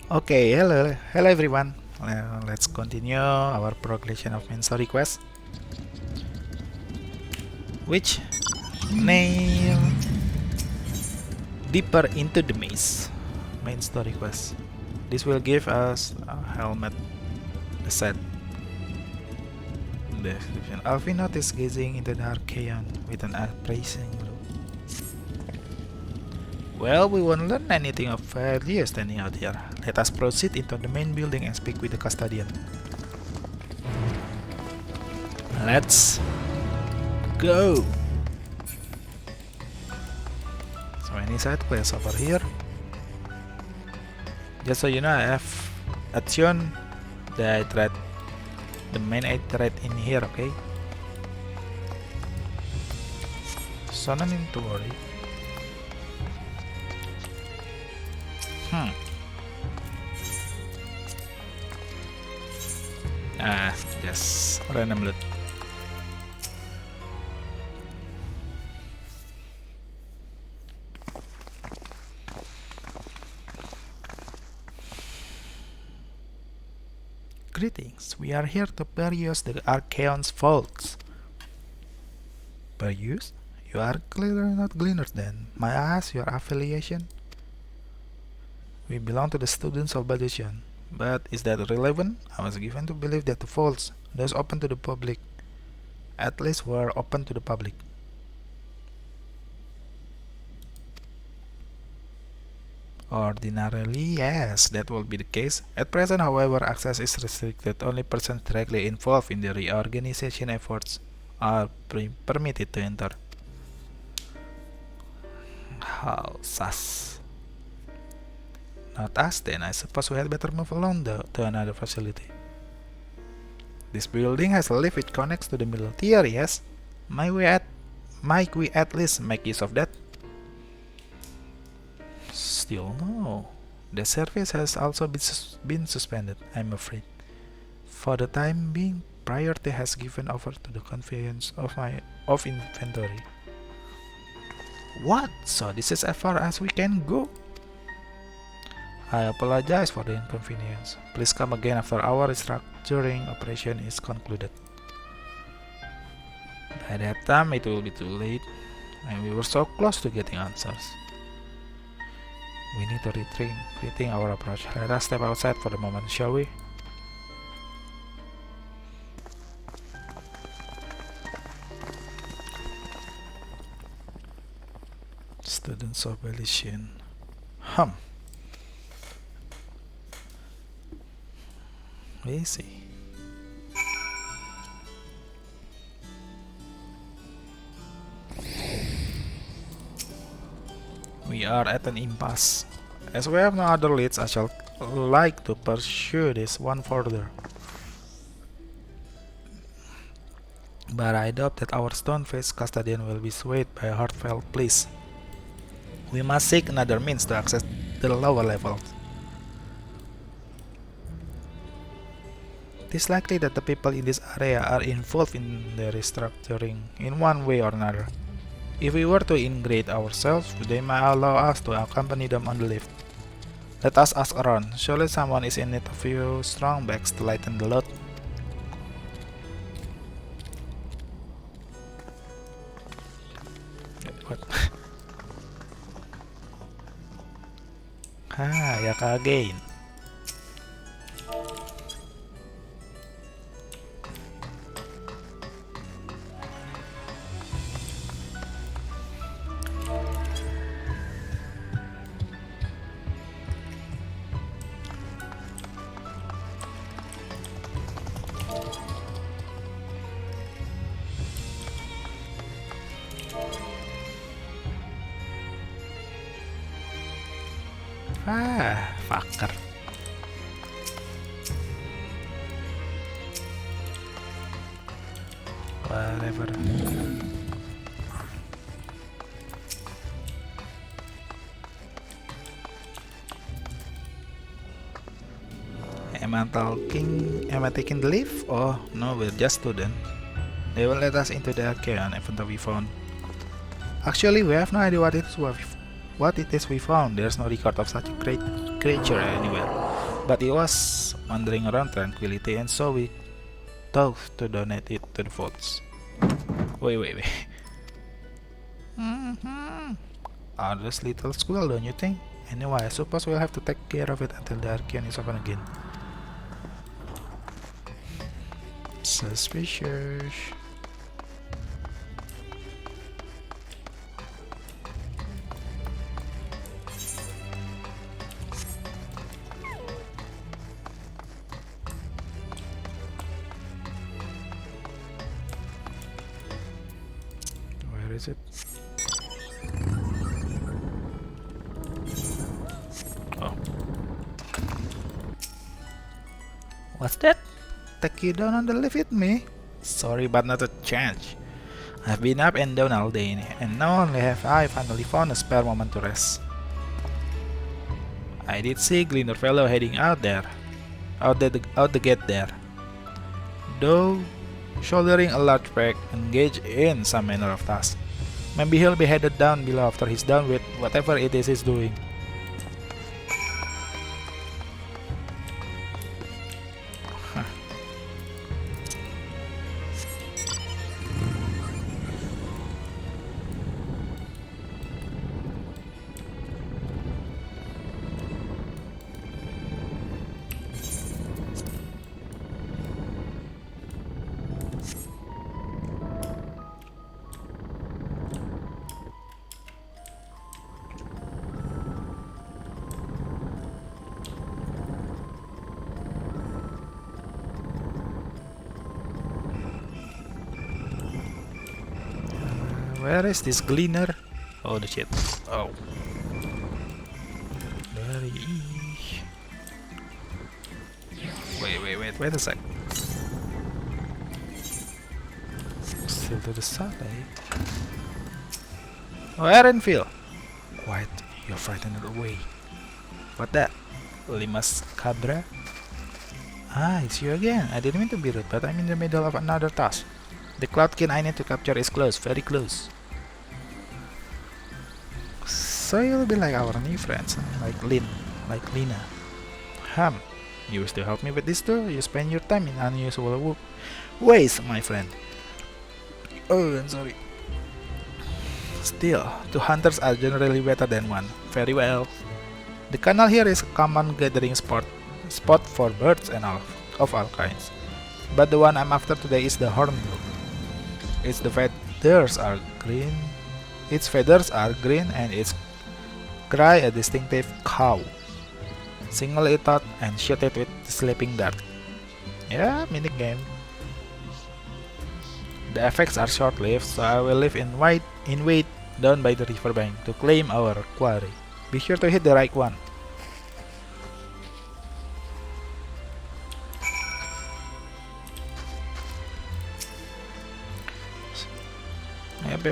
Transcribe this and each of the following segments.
Okay, hello everyone. Let's continue our progression of main story quest, which name deeper into the maze. Main story quest. This will give us a helmet, the set. Description. Alfie noticed gazing into the Archaeon with an appraising look. Well, we won't learn anything of value standing out here. Let us proceed into the main building and speak with the custodian. Let's go! So any side quests over here. Just so you know, I have action the thread, the main thread in here, okay? So no need to worry. Just random loot. Greetings, we are here to peruse the Archaeon's vaults. Peruse? You are clearly not gleaners then. May I ask your affiliation? We belong to the students of Badushan. But is that relevant? I was given to believe that the vaults, those open to the public, at least were open to the public. Ordinarily, yes, that will be the case. At present, however, access is restricted. Only persons directly involved in the reorganization efforts are permitted to enter. How sus. Not us then, I suppose we had better move along to another facility. This building has a lift which connects to the middle tier, yes? Might we at least make use of that? Still no. The service has also been suspended, I'm afraid. For the time being, priority has given over to the conveyance of inventory. What? So this is as far as we can go? I apologize for the inconvenience. Please come again after our restructuring operation is concluded. By that time, it will be too late, and we were so close to getting answers. We need to rethink our approach. Let us step outside for the moment, shall we? Students of Elysian. We see. We are at an impasse. As we have no other leads, I shall like to pursue this one further. But I doubt that our stone-faced custodian will be swayed by a heartfelt pleas. We must seek another means to access the lower levels. It is likely that the people in this area are involved in the restructuring in one way or another. If we were to integrate ourselves, they might allow us to accompany them on the lift. Let us ask around. Surely someone is in need of a few strong backs to lighten the load. What? Yaka again. Fucker. Whatever. Am I taking the lift? Oh, no, we're just students. They will let us into the Archaeon even we found. Actually, we have no idea what it is we found. There's no record of such a great creature anywhere. but it was wandering around tranquility, and so we thought to donate it to the vaults. Wait. This little squirrel, don't you think? Anyway, I suppose we'll have to take care of it until the Archeon is open again. Suspicious. Where is it? Oh. What's that? Take you down on the lift with me? Sorry, but not a chance. I've been up and down all day, and now only have I finally found a spare moment to rest. I did see Gleaner fellow heading out the gate there. Though shouldering a large pack, engaged in some manner of task. Maybe he'll be headed down below after he's done with whatever it is he's doing. Where is this Gleaner? Oh, the shit. Oh. There he is. Wait a sec. Still to the side, eh? Oh, Erenfield! Quiet, you're frightened away. What that? Limas Cabra? Ah, it's you again. I didn't mean to be rude, but I'm in the middle of another task. The Cloudkin I need to capture is close, very close. So you'll be like our new friends, like Lina. You wish to help me with this too? You spend your time in unusual ways, my friend. Oh, I'm sorry. Still, 2 hunters are generally better than 1. Very well. The canal here is a common gathering spot for birds and of all kinds. But the one I'm after today is the hornbill. Its feathers are green, and its cry a distinctive caw. Single it out and shoot it with the sleeping dart. Yeah, minigame. The effects are short-lived, so I will live in wait down by the riverbank to claim our quarry. Be sure to hit the right one. Yep.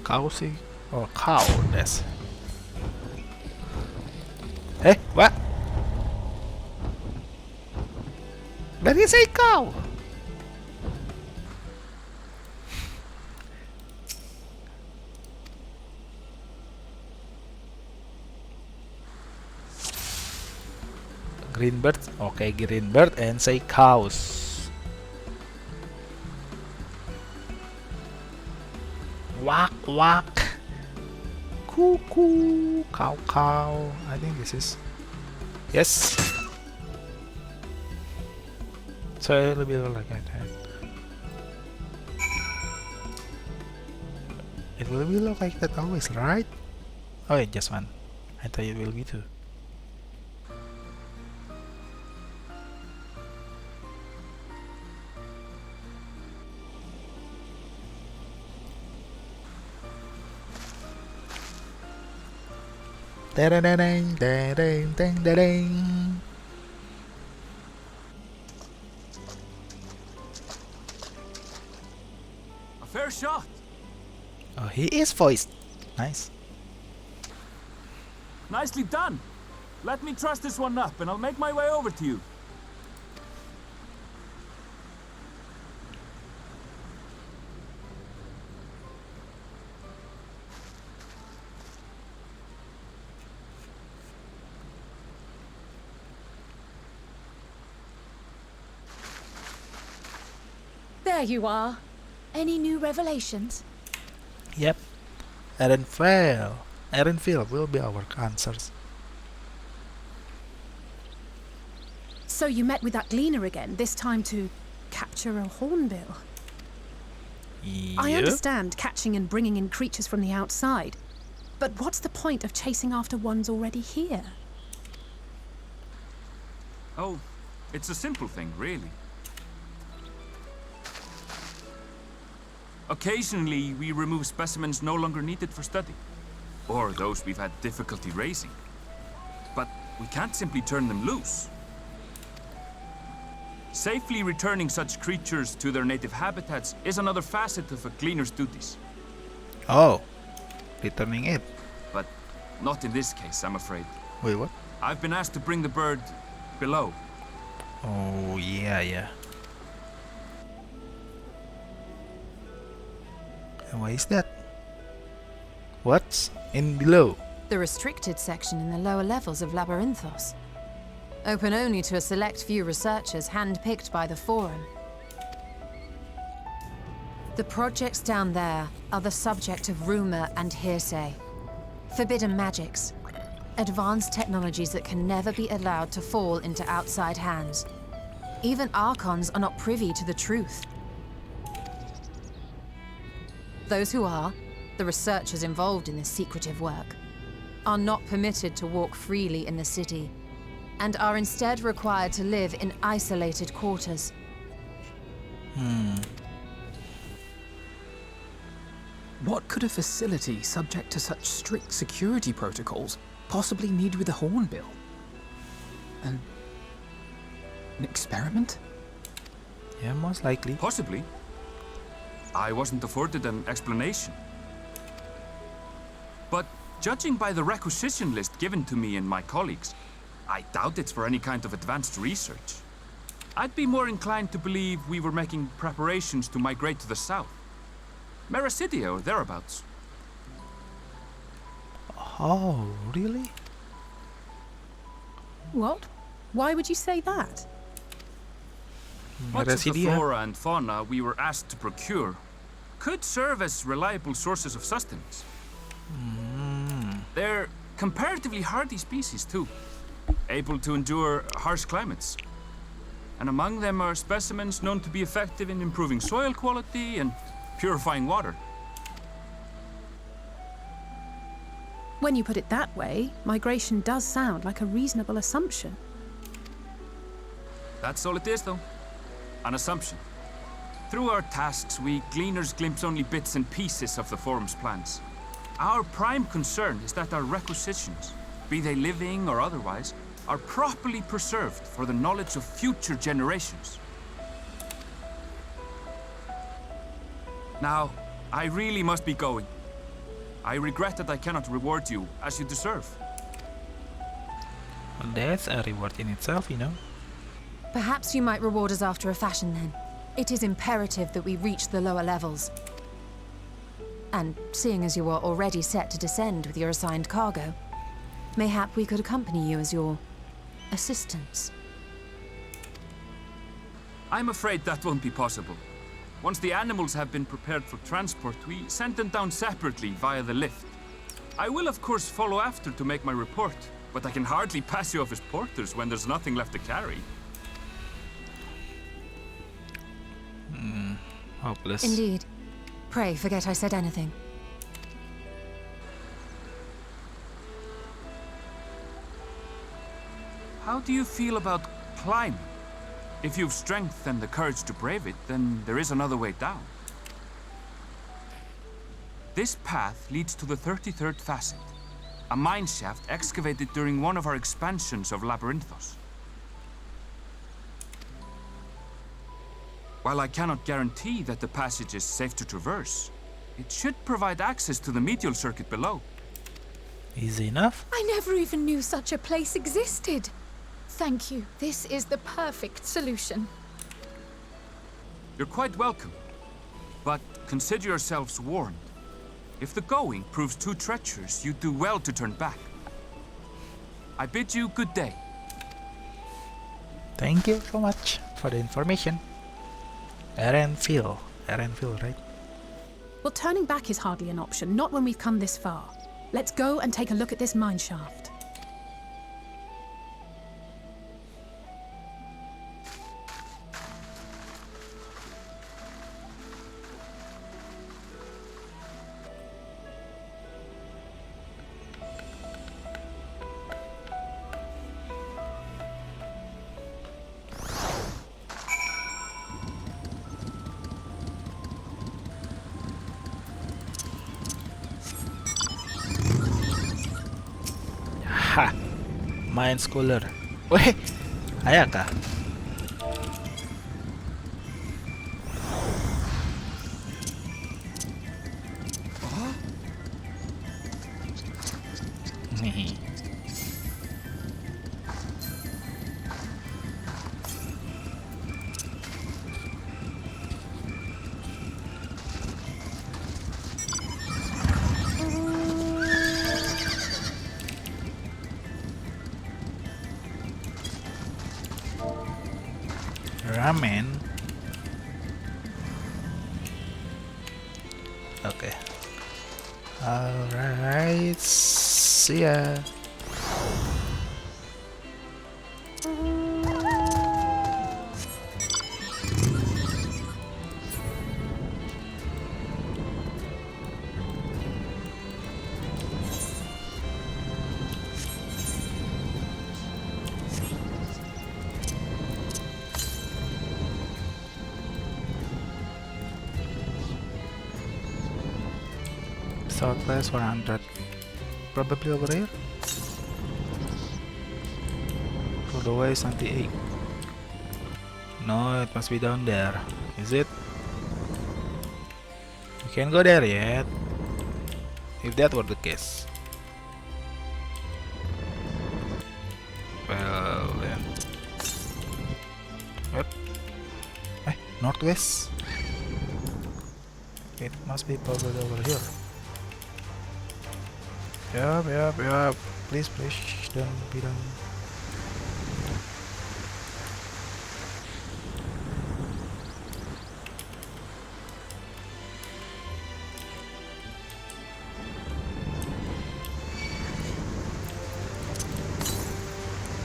Cow sih? Oh, cow, that's. Hey, what? Did he say cow? Green bird, okay, green bird and say cows. Wak. Cuckoo, cow. I think this is yes. So it'll be like that. It will be look like that always, right? Oh, wait, just one. I thought it will be 2. Da-da-da-ding. A fair shot. Oh, he is voiced. Nice. Nicely done. Let me truss this one up and I'll make my way over to you. There you are. Any new revelations? Yep. Erenfield will be our answers. So you met with that gleaner again, this time to capture a hornbill. I Yep. understand catching and bringing in creatures from the outside, but what's the point of chasing after ones already here? Oh, it's a simple thing, really. Occasionally, we remove specimens no longer needed for study, or those we've had difficulty raising. But we can't simply turn them loose. Safely returning such creatures to their native habitats is another facet of a gleaner's duties. Oh, returning it. But not in this case, I'm afraid. Wait, what? I've been asked to bring the bird below. Oh, yeah. And why is that? What's in below? The restricted section in the lower levels of Labyrinthos. Open only to a select few researchers handpicked by the Forum. The projects down there are the subject of rumor and hearsay. Forbidden magics. Advanced technologies that can never be allowed to fall into outside hands. Even Archons are not privy to the truth. Those who are, the researchers involved in this secretive work, are not permitted to walk freely in the city, and are instead required to live in isolated quarters. What could a facility subject to such strict security protocols possibly need with a hornbill? An experiment? Yeah, most likely. Possibly. I wasn't afforded an explanation. But judging by the requisition list given to me and my colleagues, I doubt it's for any kind of advanced research. I'd be more inclined to believe we were making preparations to migrate to the south. Mericidia or thereabouts. Oh, really? What? Why would you say that? Much of the Mericidia? flora and fauna we were asked to procure could serve as reliable sources of sustenance. They're comparatively hardy species too, able to endure harsh climates. And among them are specimens known to be effective in improving soil quality and purifying water. When you put it that way, migration does sound like a reasonable assumption. That's all it is, though. An assumption. Through our tasks, we gleaners glimpse only bits and pieces of the Forum's plans. Our prime concern is that our requisitions, be they living or otherwise, are properly preserved for the knowledge of future generations. Now, I really must be going. I regret that I cannot reward you as you deserve. Well, that's a reward in itself, you know. Perhaps you might reward us after a fashion then. It is imperative that we reach the lower levels. And seeing as you are already set to descend with your assigned cargo, mayhap we could accompany you as your assistants. I'm afraid that won't be possible. Once the animals have been prepared for transport, we send them down separately via the lift. I will of course follow after to make my report, but I can hardly pass you off as porters when there's nothing left to carry. Hopeless. Indeed. Pray forget I said anything. How do you feel about climbing? If you've strength and the courage to brave it, then there is another way down. This path leads to the 33rd facet, a mine shaft excavated during one of our expansions of Labyrinthos. While I cannot guarantee that the passage is safe to traverse, it should provide access to the medial circuit below. Easy enough. I never even knew such a place existed. Thank you. This is the perfect solution. You're quite welcome, but consider yourselves warned. If the going proves too treacherous, you do well to turn back. I bid you good day. Thank you so much for the information. Erenville, right? Well, turning back is hardly an option, not when we've come this far. Let's go and take a look at this mine shaft. Ha! Mine Schooler. Weh! Ayah kah? Nih. Ramen. Okay. Alright. See ya. Southwest 100. Probably over here. All the way 78. No, it must be down there. Is it? We can't go there yet. If that were the case. Well then. What? Northwest? It must be probably over here. Yup. Please, don't be done.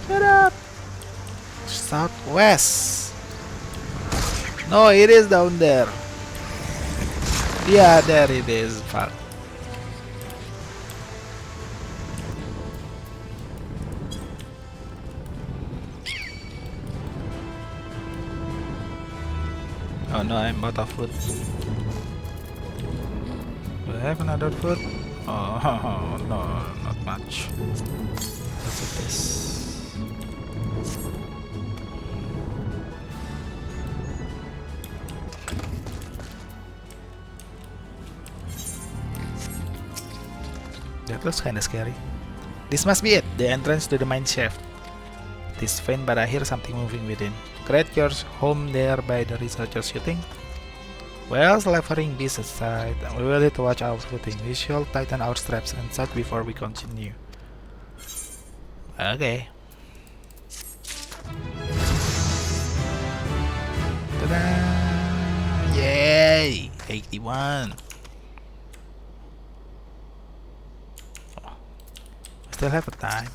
Shut up! Southwest! No, it is down there. Yeah, there it is. Fuck. Oh no, I'm out of food. Do I have another food? Oh no, not much. Let's eat this. That looks kinda scary. This must be it, the entrance to the mine shaft. It is faint, but I hear something moving within. Creatures home there by the researchers, you think? Well, slavering beasts aside, we will need to watch our footing. We shall tighten our straps and such before we continue. Okay. Ta-da! Yay! 81. Still have a time.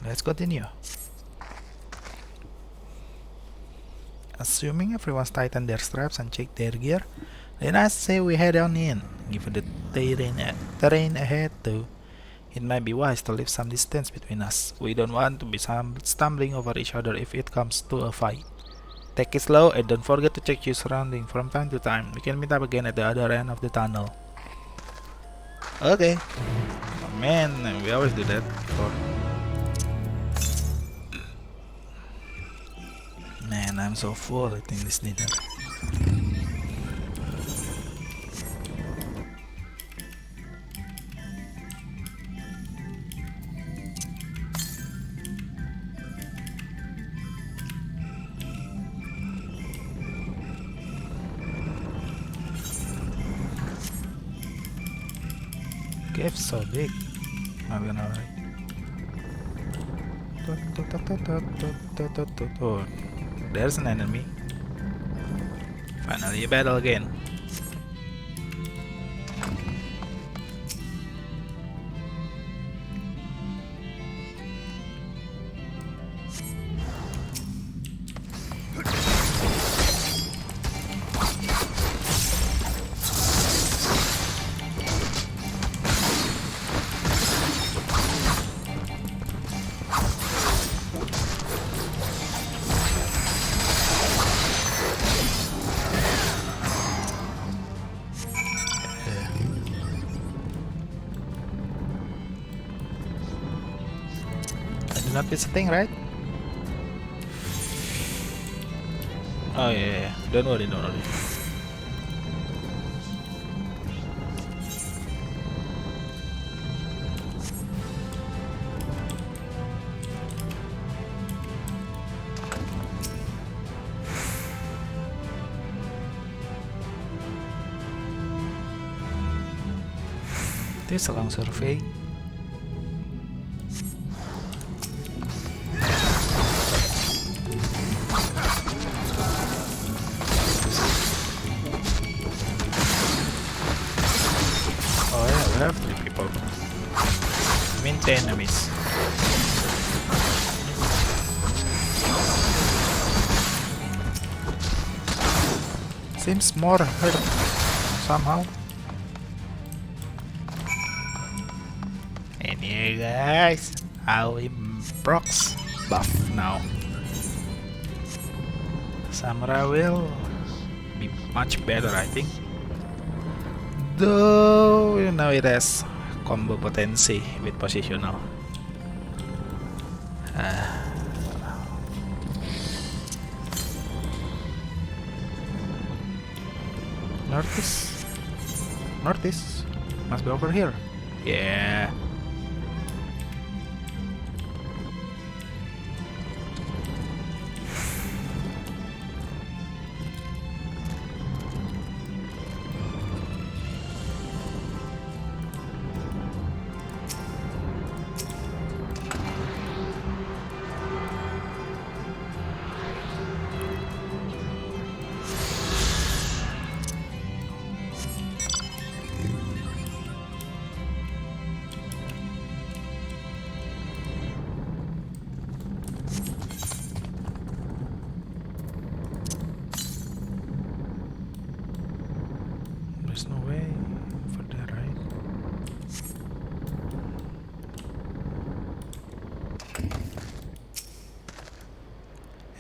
Let's continue. Assuming everyone's tightened their straps and checked their gear, then I say we head on in. Given the terrain ahead too, it might be wise to leave some distance between us. We don't want to be stumbling over each other if it comes to a fight. Take it slow and don't forget to check your surroundings from time to time. We can meet up again at the other end of the tunnel. Okay. Oh, man, we always do that before. Man, I'm so full eating this dinner. Cave's so big. Not gonna lie. Oh, there's an enemy. Finally a battle again. I did not miss a thing, right? Oh yeah. Don't worry, don't worry. This is a long survey. Oh yeah, we have 3 people. I mean 10 enemies. Seems more hurt somehow. And yeah guys, our Brock's buff now. Samurai will be much better, I think. Though you know it has combo potency with positional. Northeast. Northeast must be over here. Yeah. There's no way for that, right?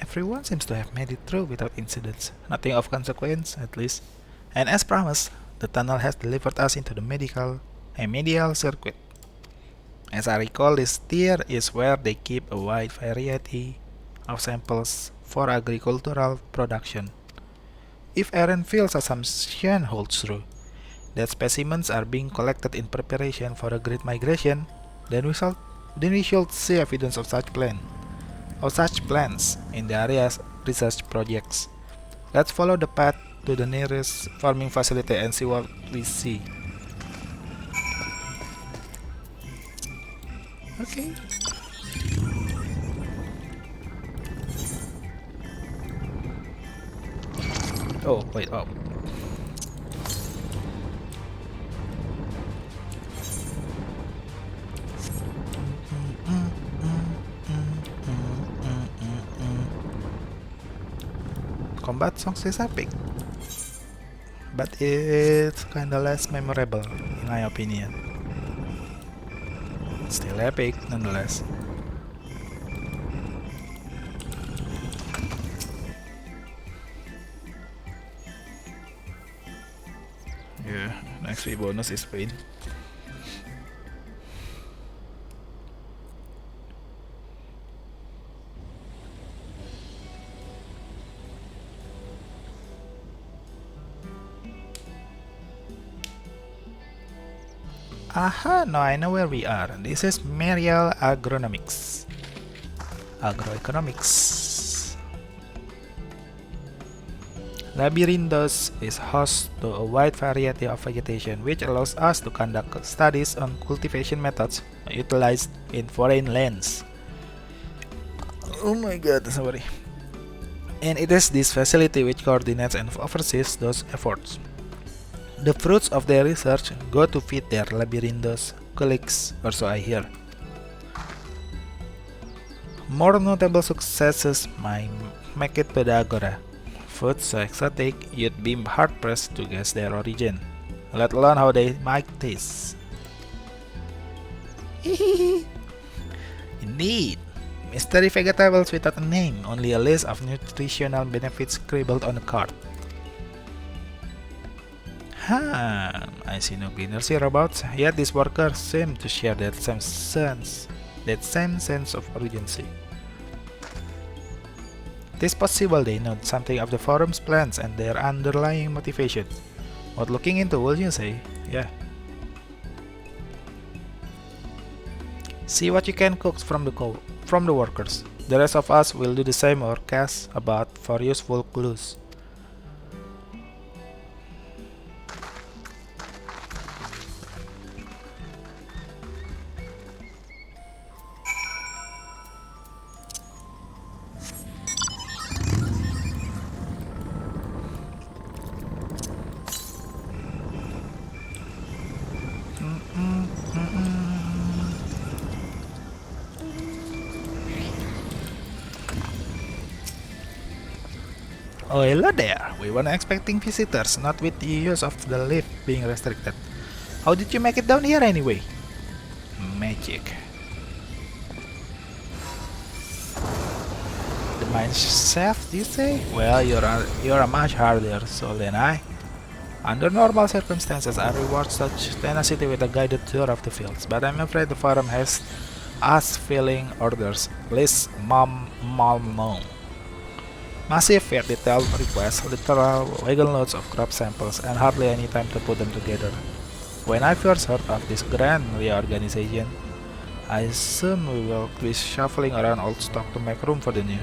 Everyone seems to have made it through without incidents. Nothing of consequence, at least. And as promised, the tunnel has delivered us into the medial circuit. As I recall, this tier is where they keep a wide variety of samples for agricultural production. If Aaronfield's assumption holds true, that specimens are being collected in preparation for a great migration, then we should see evidence of such plans in the area's research projects. Let's follow the path to the nearest farming facility and see what we see. Okay. Oh, wait, oh. Combat songs is epic, but it's kinda less memorable in my opinion. Still epic nonetheless. Yeah, next week bonus is paid. Aha, now I know where we are. This is Marial Agroeconomics. Labyrinthos is host to a wide variety of vegetation, which allows us to conduct studies on cultivation methods utilized in foreign lands. Oh my god, sorry. And it is this facility which coordinates and oversees those efforts. The fruits of their research go to feed their labyrinthos colleagues, or so I hear. More notable successes might make it to the Agora. Food so exotic you'd be hard-pressed to guess their origin, let alone how they might taste. Indeed, mystery vegetables without a name, only a list of nutritional benefits scribbled on a card. I see no cleaners hereabouts, yet these workers seem to share that same sense of urgency. It is possible they know something of the forum's plans and their underlying motivation. Worth looking into, will you say? Yeah. See what you can coax from the workers. The rest of us will do the same or cast about for useful clues. Oh, hello there. We weren't expecting visitors, not with the use of the lift being restricted. How did you make it down here anyway? Magic. The mine shaft, you say? Well, you're a much harder soul than I. Under normal circumstances, I reward such tenacity with a guided tour of the fields, but I'm afraid the forum has us filling orders. Please, mom. Massive yet detailed requests, literal wagon loads of crop samples, and hardly any time to put them together. When I first heard of this grand reorganization, I assumed we will be shuffling around old stock to make room for the new.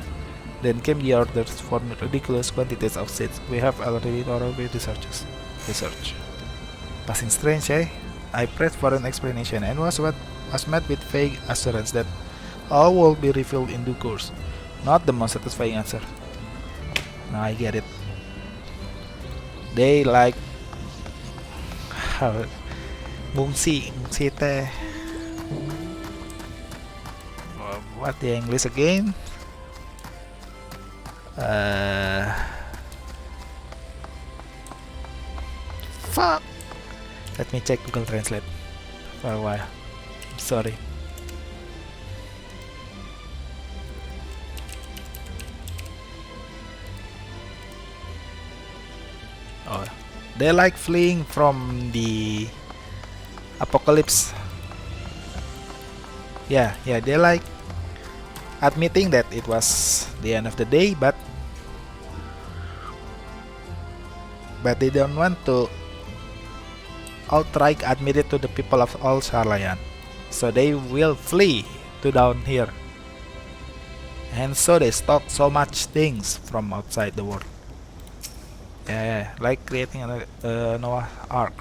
Then came the orders for ridiculous quantities of seeds we have already thoroughly researched. Passing strange, eh? I prayed for an explanation and was met with vague assurance that all will be revealed in due course. Not the most satisfying answer. Now I get it. They like ngungsi teh. What the English again? Fuck. Let me check Google Translate for a while. Sorry. Oh, they like fleeing from the apocalypse. Yeah, they like admitting that it was the end of the day, but they don't want to outright admit it to the people of all Sharlayan. So they will flee to down here. And so they stop so much things from outside the world. Yeah, like creating a Noah Ark.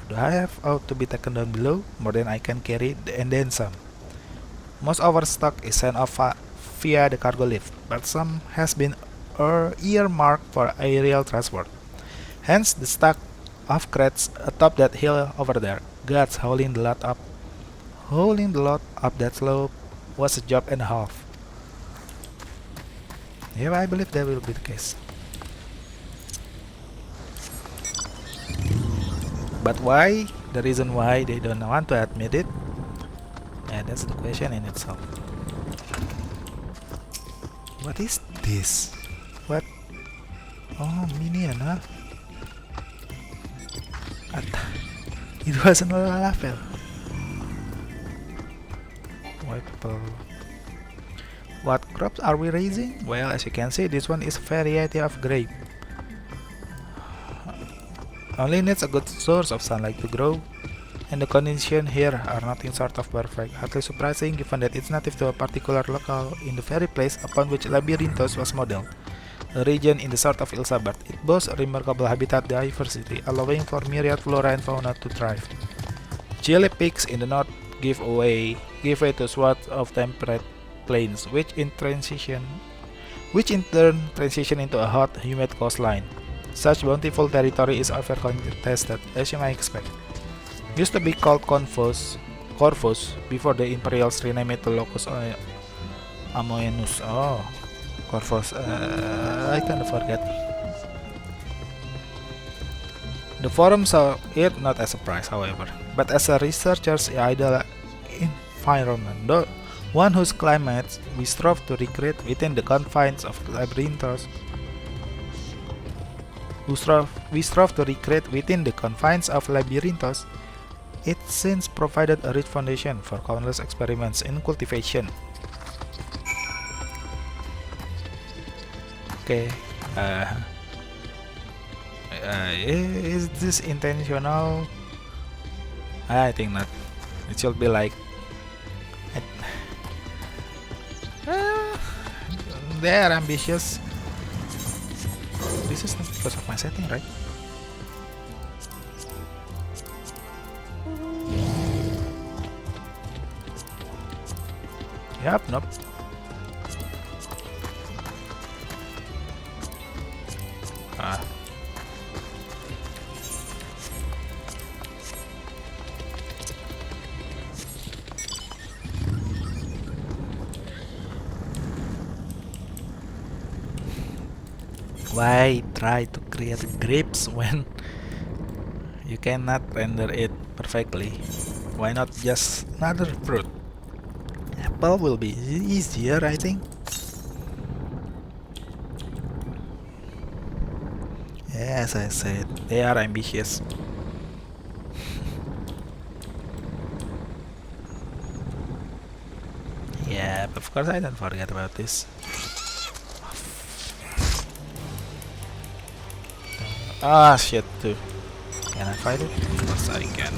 Do I have out to be taken down below? More than I can carry, and then some. Most of our stock is sent off via the cargo lift, but some has been earmarked for aerial transport. Hence the stack of crates atop that hill over there. Guards hauling the lot up that slope was a job and a half. Yeah, I believe that will be the case. But why? The reason why they don't want to admit it? Yeah, that's the question in itself. What is this? What? Oh, minion, huh? It wasn't a level. Why people? What crops are we raising? Well, as you can see, this one is a variety of grape. Only needs a good source of sunlight to grow, and the conditions here are nothing short of perfect. Hardly surprising given that it's native to a particular locale in the very place upon which Labyrinthos was modeled, a region in the south of Ilsabat. It boasts a remarkable habitat diversity, allowing for myriad flora and fauna to thrive. Chilly peaks in the north give way to swaths of temperate plains, which in turn transition into a hot, humid coastline. Such bountiful territory is often contested, as you might expect. Used to be called Corvus before the Imperials renamed it to Locus Amoenus. Oh, Corvus. I kind of forget. The forum saw it not as a prize, however, but as a researcher's ideal environment, one whose climates we strive to recreate within the confines of Labyrinthos. It since provided a rich foundation for countless experiments in cultivation. Okay, is this intentional? I think not. It should be like they are ambitious. This is not because of my setting, right? Yep, nope. Ah. Why try to create grapes when you cannot render it perfectly? Why not just another fruit? Apple will be easier, I think. As I said, they are ambitious. Yeah, of course I don't forget about this. Ah, shit too. Can I fight it? Of course I can.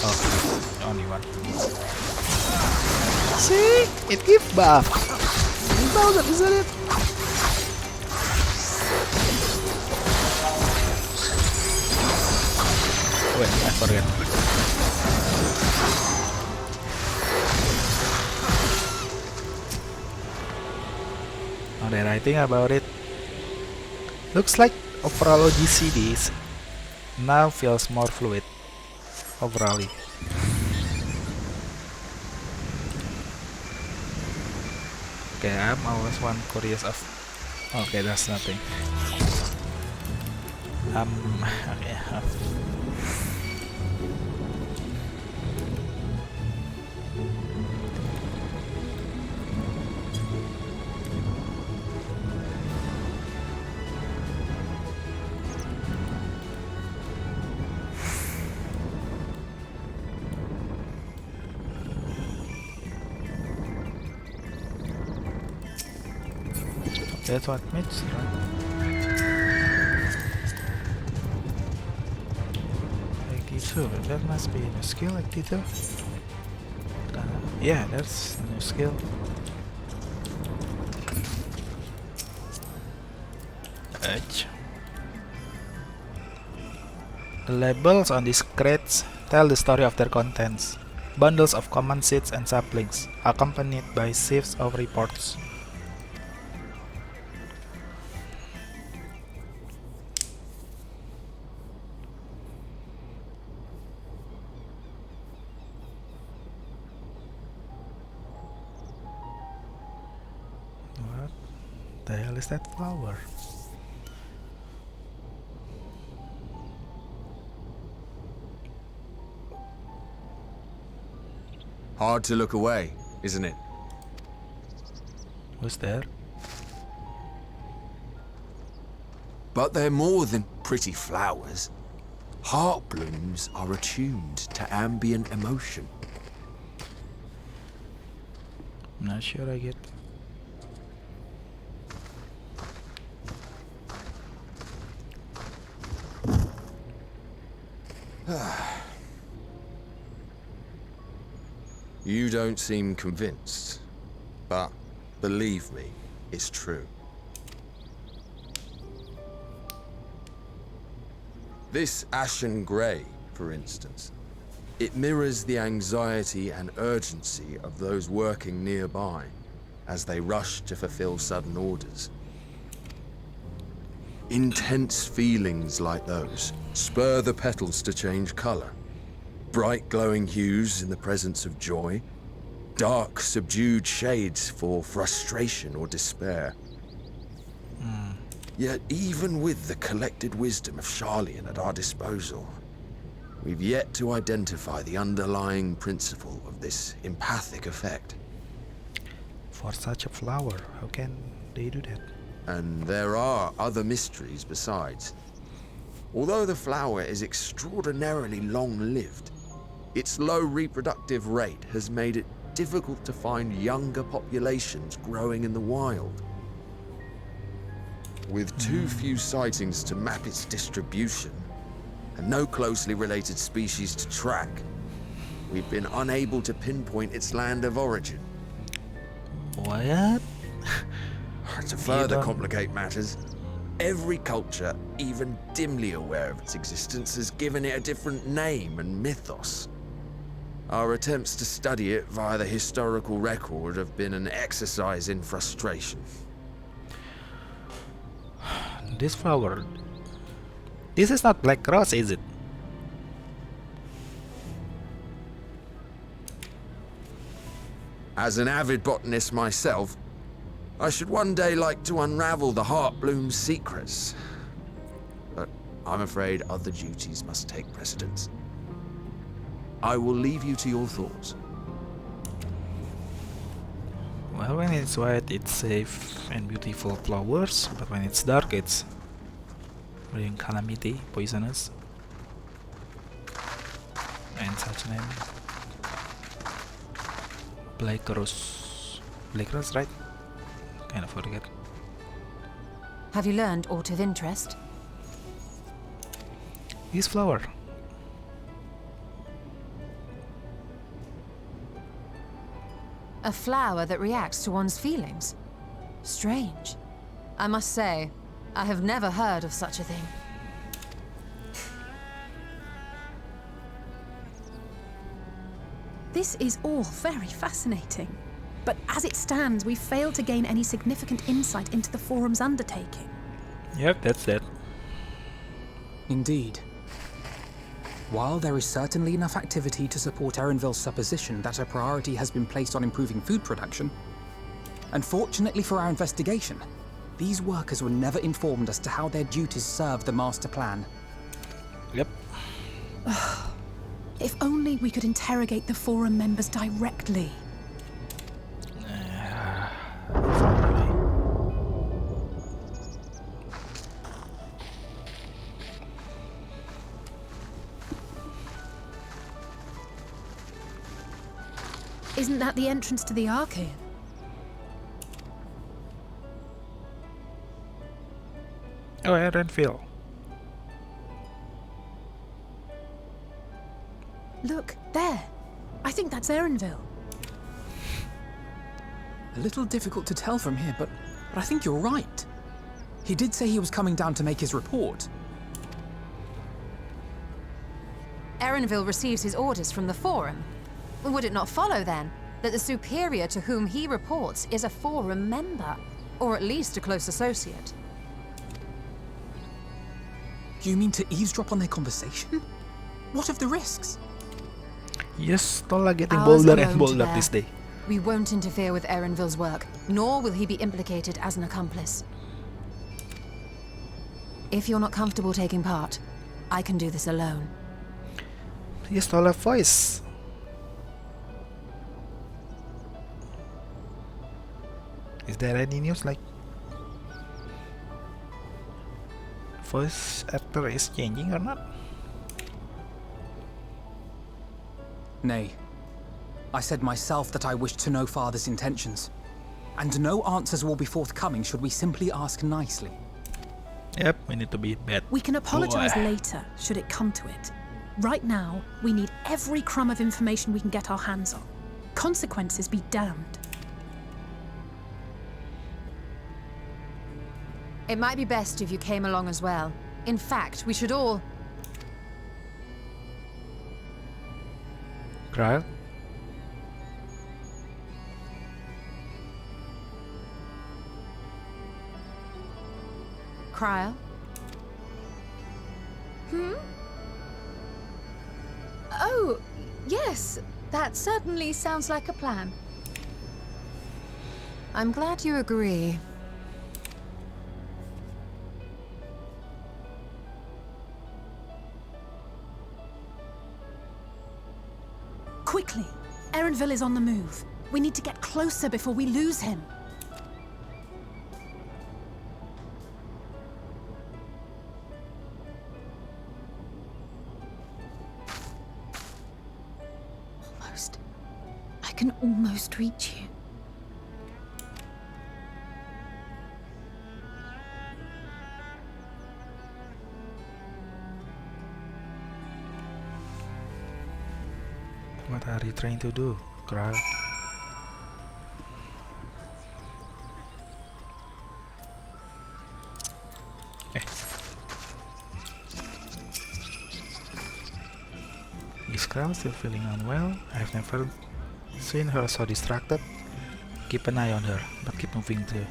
Oh, only one. See? It gives buff. 1000, isn't it? Wait, I forget. Now that I think about it, looks like overall GCDs now feels more fluid overall. Okay, I'm always one curious of. Okay, that's nothing. Okay. That's what makes it, right? 82, that must be a new skill, 82. Yeah, that's a new skill. Edge. The labels on these crates tell the story of their contents. Bundles of common seeds and saplings, accompanied by sieves of reports. What the hell is that flower? Hard to look away, isn't it? Who's there? But they're more than pretty flowers. Heart blooms are attuned to ambient emotion. Not sure I get. You don't seem convinced, but believe me, it's true. This ashen grey, for instance. It mirrors the anxiety and urgency of those working nearby as they rush to fulfill sudden orders. Intense feelings like those spur the petals to change color. Bright glowing hues in the presence of joy, dark subdued shades for frustration or despair. Yet even with the collected wisdom of Charlian at our disposal, we've yet to identify the underlying principle of this empathic effect. For such a flower, how can they do that? And there are other mysteries besides. Although the flower is extraordinarily long-lived, its low reproductive rate has made it difficult to find younger populations growing in the wild. With too few sightings to map its distribution, and no closely related species to track, we've been unable to pinpoint its land of origin. What? To further complicate matters, every culture, even dimly aware of its existence, has given it a different name and mythos. Our attempts to study it via the historical record have been an exercise in frustration. This flower. This is not black rose, is it? As an avid botanist myself, I should one day like to unravel the heartbloom's secrets. But I'm afraid other duties must take precedence. I will leave you to your thoughts. Well, when it's white, it's safe and beautiful flowers, but when it's dark, it's bring calamity, poisonous, and such name. Black rose, right? Kind of forget. Have you learned aught of interest? This flower. A flower that reacts to one's feelings? Strange. I must say, I have never heard of such a thing. This is all very fascinating. But as it stands, we've failed to gain any significant insight into the Forum's undertaking. Yep, that's that. Indeed. While there is certainly enough activity to support Erenville's supposition that a priority has been placed on improving food production, unfortunately for our investigation, these workers were never informed as to how their duties serve the master plan. Yep. If only we could interrogate the Forum members directly. Isn't that the entrance to the Archaean? Oh, Erenville. Look, there. I think that's Erenville. A little difficult to tell from here, but I think you're right. He did say he was coming down to make his report. Erenville receives his orders from the Forum. Would it not follow, then, that the superior to whom he reports is a Forum member, or at least a close associate? You mean to eavesdrop on their conversation? What of the risks? Yes, Tola getting Ours bolder alone and to bolder bear. this day. We won't interfere with Erenville's work, nor will he be implicated as an accomplice. If you're not comfortable taking part, I can do this alone. Yes, Tola voice. Is there any news like voice actor is changing or not? Nay. I said myself that I wished to know Father's intentions. And no answers will be forthcoming should we simply ask nicely. Yep, we need to be bad. We can apologize boy. later, should it come to it. Right now, we need every crumb of information we can get our hands on. Consequences be damned. It might be best if you came along as well. In fact, we should all... Kyle? Cryle? Oh, yes. That certainly sounds like a plan. I'm glad you agree. Quickly! Erenville is on the move. We need to get closer before we lose him. Almost. I can almost reach you. What are you trying to do, Kyle? Is Kyle still feeling unwell? I've never seen her so distracted. Keep an eye on her, but keep moving too.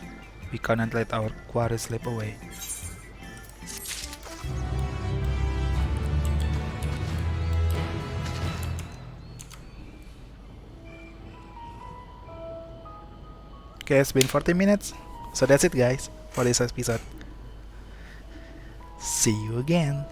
We cannot let our quarry slip away. Okay, it's been 40 minutes. So that's it, guys, for this episode. See you again.